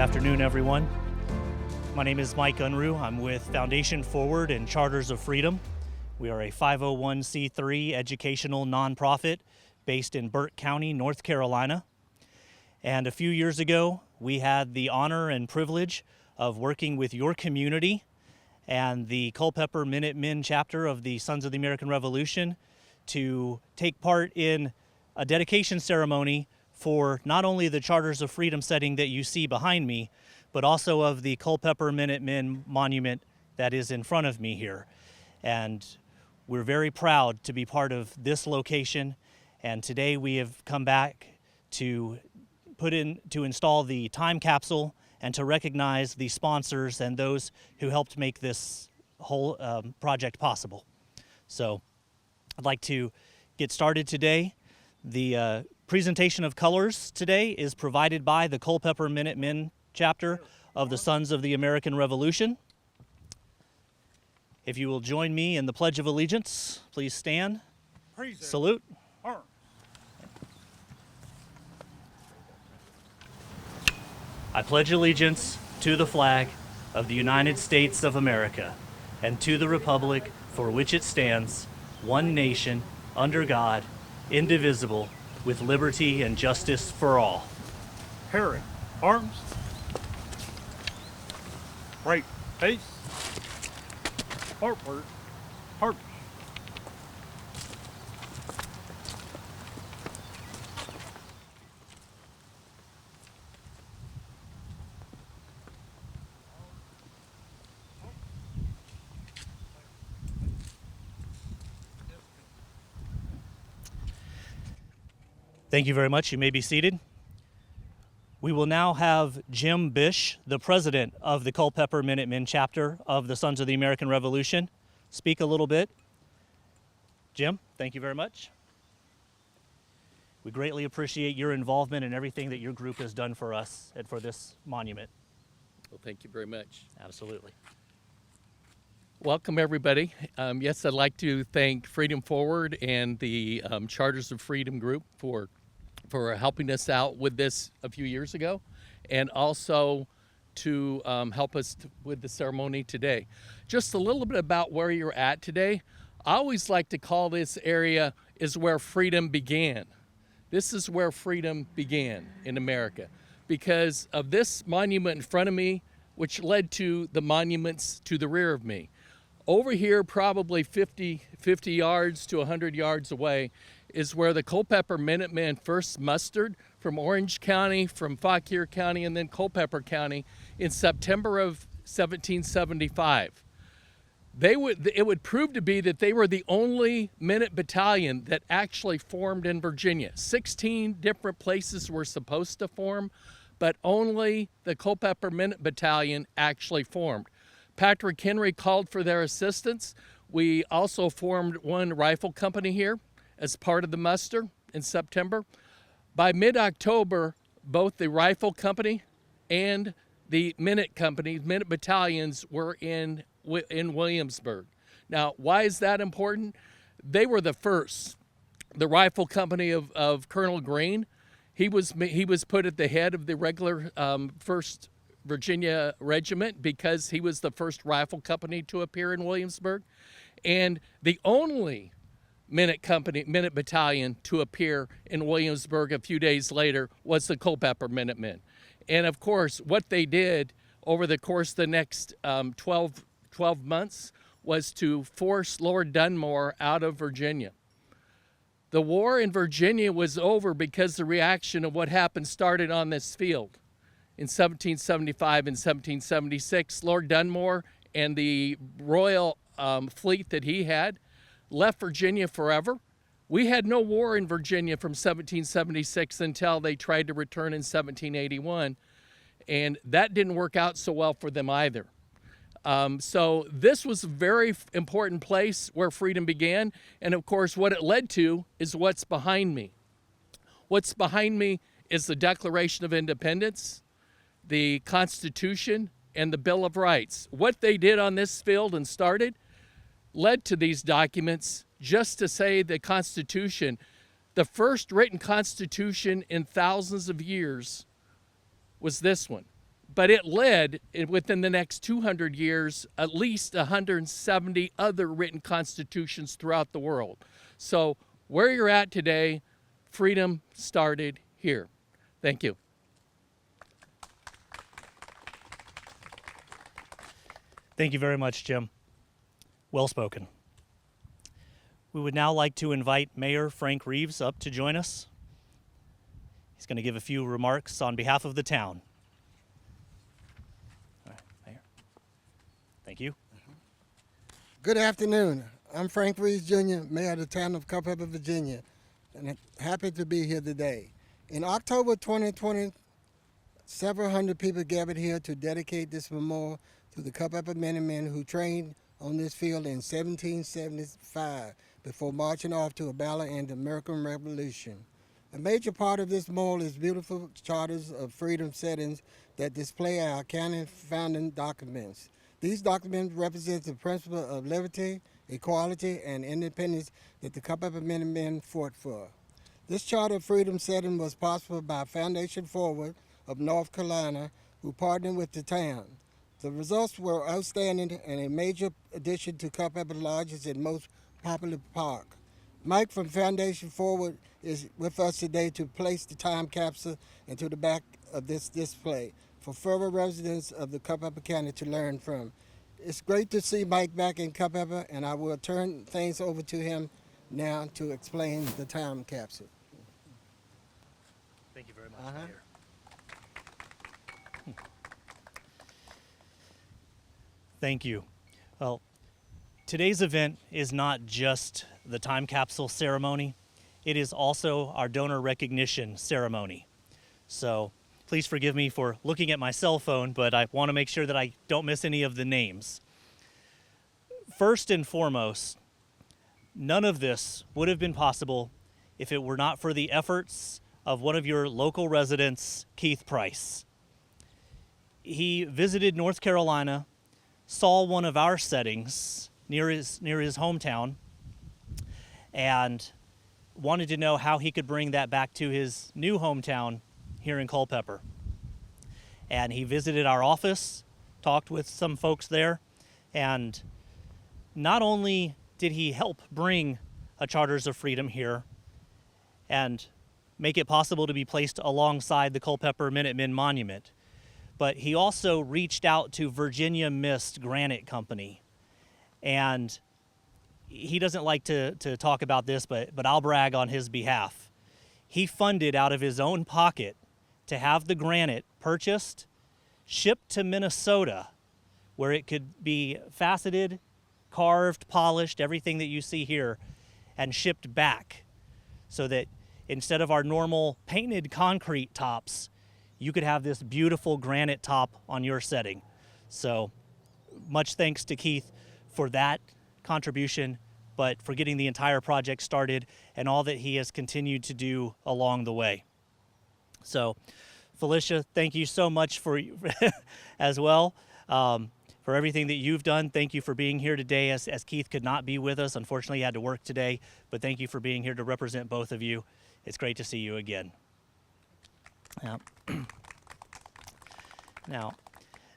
afternoon, everyone. My name is Mike Unruh. I'm with Foundation Forward and Charters of Freedom. We are a 501c3 educational nonprofit based in Burke County, North Carolina. And a few years ago, we had the honor and privilege of working with your community and the Culpeper Minutemen chapter of the Sons of the American Revolution to take part in a dedication ceremony for not only the Charters of Freedom setting that you see behind me, but also of the Culpeper Minutemen monument that is in front of me here. And we're very proud to be part of this location. And today we have come back to install the Time Capsule and to recognize the sponsors and those who helped make this whole project possible. So I'd like to get started today. The presentation of colors today is provided by the Culpeper Minutemen chapter of the Sons of the American Revolution. If you will join me in the Pledge of Allegiance, please stand. Salute. I pledge allegiance to the flag of the United States of America and to the republic for which it stands, one nation, under God, indivisible, with liberty and justice for all. Harry, arms. Right face. Forward. Heart. Thank you very much. You may be seated. We will now have Jim Bish, the president of the Culpeper Minutemen chapter of the Sons of the American Revolution, speak a little bit. Jim, thank you very much. We greatly appreciate your involvement in everything that your group has done for us and for this monument. Well, thank you very much. Absolutely. Welcome, everybody. Yes, I'd like to thank Freedom Forward and the Charters of Freedom group for helping us out with this a few years ago, and also to help us with the ceremony today. Just a little bit about where you're at today. I always like to call this area is where freedom began. This is where freedom began in America because of this monument in front of me, which led to the monuments to the rear of me. Over here, probably 50 yards to 100 yards away, is where the Culpeper Minutemen first mustered from Orange County, from Fauquier County, and then Culpeper County in September of 1775. It would prove to be that they were the only minute battalion that actually formed in Virginia. 16 different places were supposed to form, but only the Culpeper Minute Battalion actually formed. Patrick Henry called for their assistance. We also formed one rifle company here as part of the muster in September. By mid-October, both the rifle company and the minute company, minute battalions, were in Williamsburg. Now, why is that important? They were the first. The rifle company of Colonel Greene, he was put at the head of the regular 1st Virginia Regiment because he was the first rifle company to appear in Williamsburg, and the only minute battalion to appear in Williamsburg a few days later was the Culpeper Minutemen. And of course, what they did over the course of the next 12 months was to force Lord Dunmore out of Virginia. The war in Virginia was over because the reaction of what happened started on this field. In 1775 and 1776, Lord Dunmore and the royal fleet that he had left Virginia forever. We had no war in Virginia from 1776 until they tried to return in 1781, and that didn't work out so well for them either. So this was a very important place where freedom began, and of course what it led to is what's behind me. What's behind me is the Declaration of Independence, the Constitution, and the Bill of Rights. What they did on this field and started led to these documents. Just to say the Constitution, the first written Constitution in thousands of years was this one. but it led, within the next 200 years, at least 170 other written constitutions throughout the world. So where you're at today, freedom started here. Thank you. Thank you very much, Jim. Well spoken. We would now like to invite Mayor Frank Reeves up to join us. He's going to give a few remarks on behalf of the town. All right, Mayor. Thank you. Good afternoon. I'm Frank Reeves Jr., Mayor of the town of Culpeper, Virginia, and I'm happy to be here today. In October 2020, several hundred people gathered here to dedicate this memorial to the Culpeper men and men who trained on this field in 1775 before marching off to a battle in the American Revolution. A major part of this memorial is beautiful charters of freedom settings that display our county founding documents. These documents represent the principle of liberty, equality, and independence that the Culpeper men and men fought for. This charter of freedom setting was possible by Foundation Forward of North Carolina, who partnered with the town. The results were outstanding and a major addition to Culpeper's largest and most popular park. Mike from Foundation Forward is with us today to place the time capsule into the back of this display for further residents of the Culpeper County to learn from. It's great to see Mike back in Culpeper, and I will turn things over to him now to explain the time capsule. Thank you very much, Mayor. Thank you. Well, today's event is not just the time capsule ceremony. It is also our donor recognition ceremony. So please forgive me for looking at my cell phone, but I want to make sure that I don't miss any of the names. First and foremost, none of this would have been possible if it were not for the efforts of one of your local residents, Keith Price. He visited North Carolina, saw one of our settings near his hometown, and wanted to know how he could bring that back to his new hometown here in Culpeper. And he visited our office, talked with some folks there, and not only did he help bring a Charters of Freedom here and make it possible to be placed alongside the Culpeper Minutemen Monument, but he also reached out to Virginia Mist Granite Company. And he doesn't like to talk about this, but I'll brag on his behalf. He funded out of his own pocket to have the granite purchased, shipped to Minnesota, where it could be faceted, carved, polished, everything that you see here, and shipped back so that instead of our normal painted concrete tops, you could have this beautiful granite top on your setting. So much thanks to Keith for that contribution, but for getting the entire project started and all that he has continued to do along the way. So Felicia, thank you so much for as well, for everything that you've done. Thank you for being here today as Keith could not be with us. Unfortunately, he had to work today, but thank you for being here to represent both of you. It's great to see you again. Now,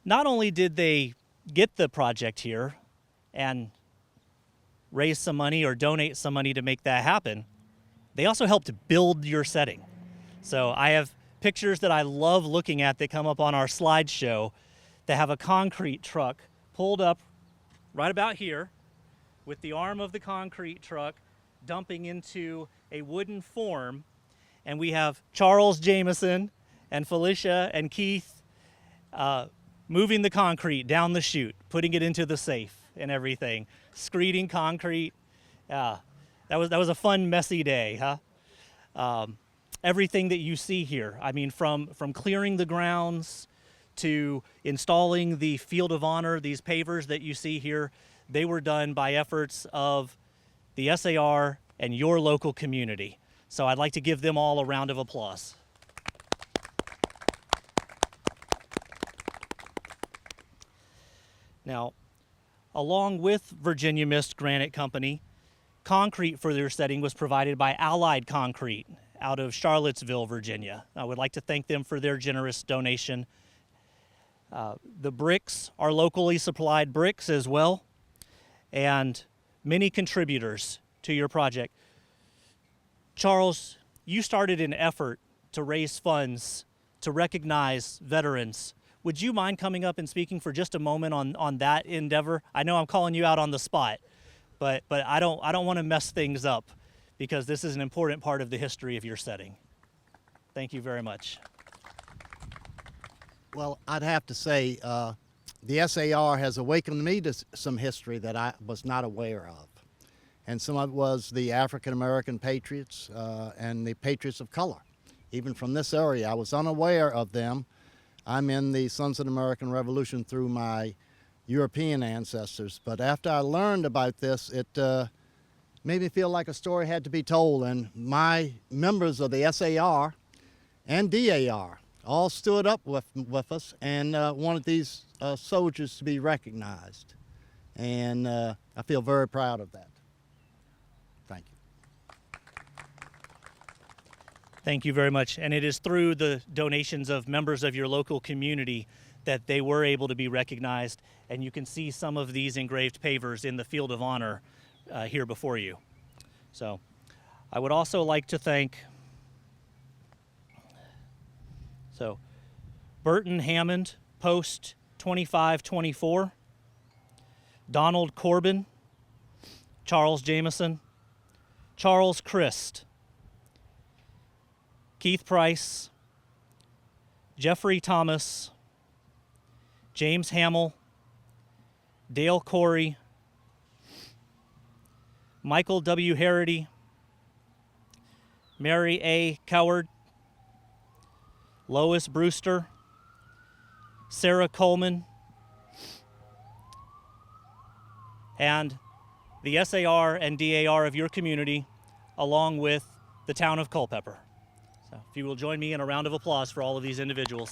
not only did they get the project here and raise some money or donate some money to make that happen, they also helped build your setting. So I have pictures that I love looking at that come up on our slideshow that have a concrete truck pulled up right about here with the arm of the concrete truck dumping into a wooden form. And we have Charles Jameson and Felicia and Keith moving the concrete down the chute, putting it into the safe and everything, screeding concrete. That was a fun, messy day, huh? Everything that you see here, I mean, from clearing the grounds to installing the Field of Honor, these pavers that you see here, they were done by efforts of the SAR and your local community. So I'd like to give them all a round of applause. Now, along with Virginia Mist Granite Company, concrete for their setting was provided by Allied Concrete out of Charlottesville, Virginia. I would like to thank them for their generous donation. The bricks are locally supplied bricks as well, and many contributors to your project. Charles, you started an effort to raise funds to recognize veterans. Would you mind coming up and speaking for just a moment on that endeavor? I know I'm calling you out on the spot, but I don't want to mess things up because this is an important part of the history of your setting. Thank you very much. Well, I'd have to say the SAR has awakened me to some history that I was not aware of. And some of it was the African American patriots and the patriots of color. Even from this area, I was unaware of them. I'm in the Sons of the American Revolution through my European ancestors. But after I learned about this, it made me feel like a story had to be told. And my members of the SAR and DAR all stood up with us and wanted these soldiers to be recognized. And I feel very proud of that. Thank you. Thank you very much. And it is through the donations of members of your local community that they were able to be recognized. And you can see some of these engraved pavers in the field of honor here before you. So I would also like to thank Burton Hammond, Post 2524, Donald Corbin, Charles Jameson, Charles Christ, Keith Price, Jeffrey Thomas, James Hamill, Dale Corey, Michael W. Harity, Mary A. Coward, Lois Brewster, Sarah Coleman, and the SAR and DAR of your community, along with the town of Culpeper. So if you will join me in a round of applause for all of these individuals.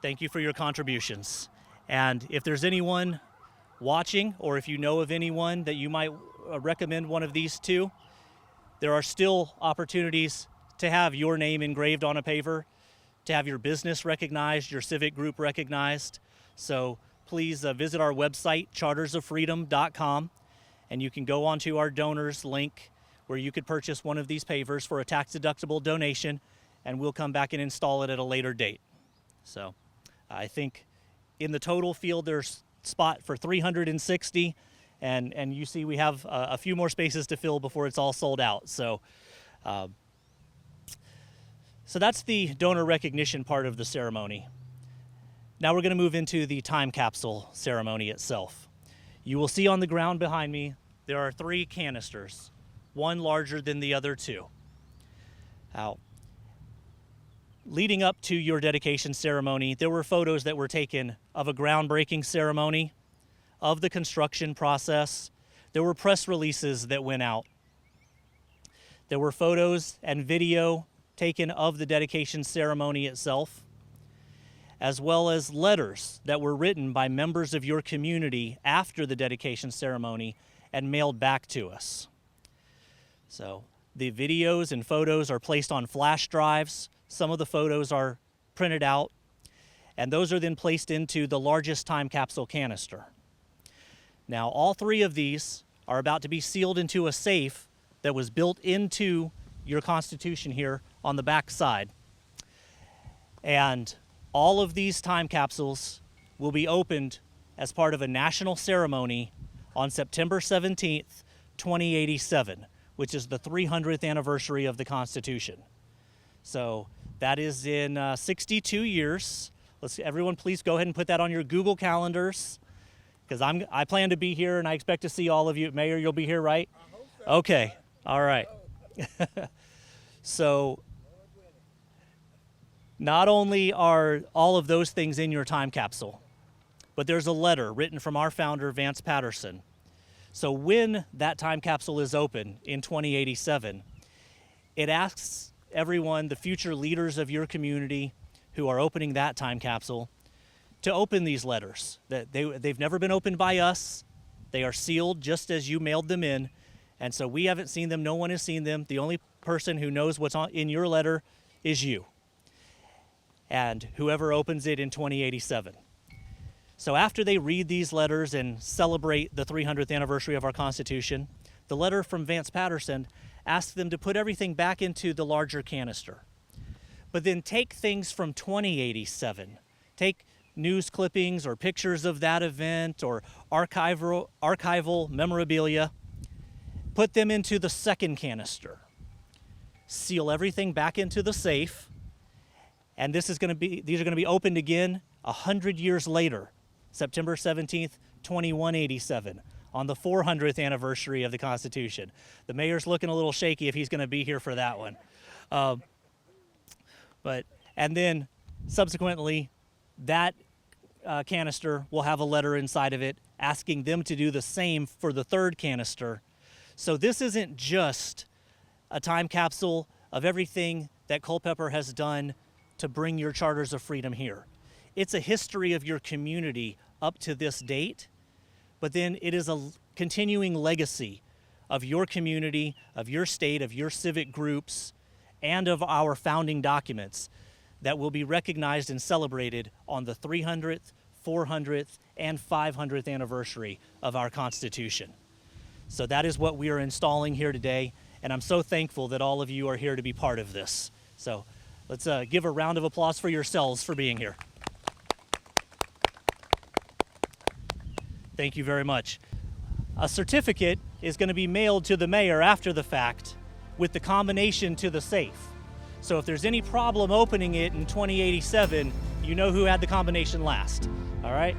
Thank you for your contributions. And if there's anyone watching, or if you know of anyone that you might recommend one of these to, there are still opportunities to have your name engraved on a paver, to have your business recognized, your civic group recognized. So please visit our website, chartersoffreedom.com, and you can go onto our donors link where you could purchase one of these pavers for a tax-deductible donation, and we'll come back and install it at a later date. So I think in the total field there's spot for 360, and you see we have a few more spaces to fill before it's all sold out. So that's the donor recognition part of the ceremony. Now we're going to move into the time capsule ceremony itself. You will see on the ground behind me there are 3 canisters, one larger than the other 2. Now, leading up to your dedication ceremony, there were photos that were taken of a groundbreaking ceremony, of the construction process. There were press releases that went out. There were photos and video taken of the dedication ceremony itself, as well as letters that were written by members of your community after the dedication ceremony and mailed back to us. So the videos and photos are placed on flash drives. Some of the photos are printed out, and those are then placed into the largest time capsule canister. Now, all 3 of these are about to be sealed into a safe that was built into your Constitution here on the back side. And all of these time capsules will be opened as part of a national ceremony on September 17th, 2087, which is the 300th anniversary of the Constitution. So that is in 62 years. Everyone please go ahead and put that on your Google calendars, because I plan to be here and I expect to see all of you. Mayor, you'll be here, right? I hope so. Okay, all right. So not only are all of those things in your time capsule, but there's a letter written from our founder, Vance Patterson. So when that time capsule is open in 2087, it asks everyone, the future leaders of your community who are opening that time capsule, to open these letters. That they've never been opened by us. They are sealed just as you mailed them in. And so we haven't seen them. No one has seen them. The only person who knows what's in your letter is you and whoever opens it in 2087. So after they read these letters and celebrate the 300th anniversary of our Constitution, the letter from Vance Patterson asks them to put everything back into the larger canister. But then take things from 2087. Take news clippings or pictures of that event or archival memorabilia. Put them into the second canister. Seal everything back into the safe. And these are going to be opened again 100 years later, September 17th, 2187, on the 400th anniversary of the Constitution. The mayor's looking a little shaky if he's going to be here for that one. And then subsequently, that canister will have a letter inside of it asking them to do the same for the third canister. So this isn't just a time capsule of everything that Culpeper has done to bring your charters of freedom here. It's a history of your community up to this date, but then it is a continuing legacy of your community, of your state, of your civic groups, and of our founding documents that will be recognized and celebrated on the 300th, 400th, and 500th anniversary of our Constitution. So that is what we are installing here today, and I'm so thankful that all of you are here to be part of this. So let's give a round of applause for yourselves for being here. Thank you very much. A certificate is going to be mailed to the mayor after the fact with the combination to the safe. So if there's any problem opening it in 2087, you know who had the combination last, all right?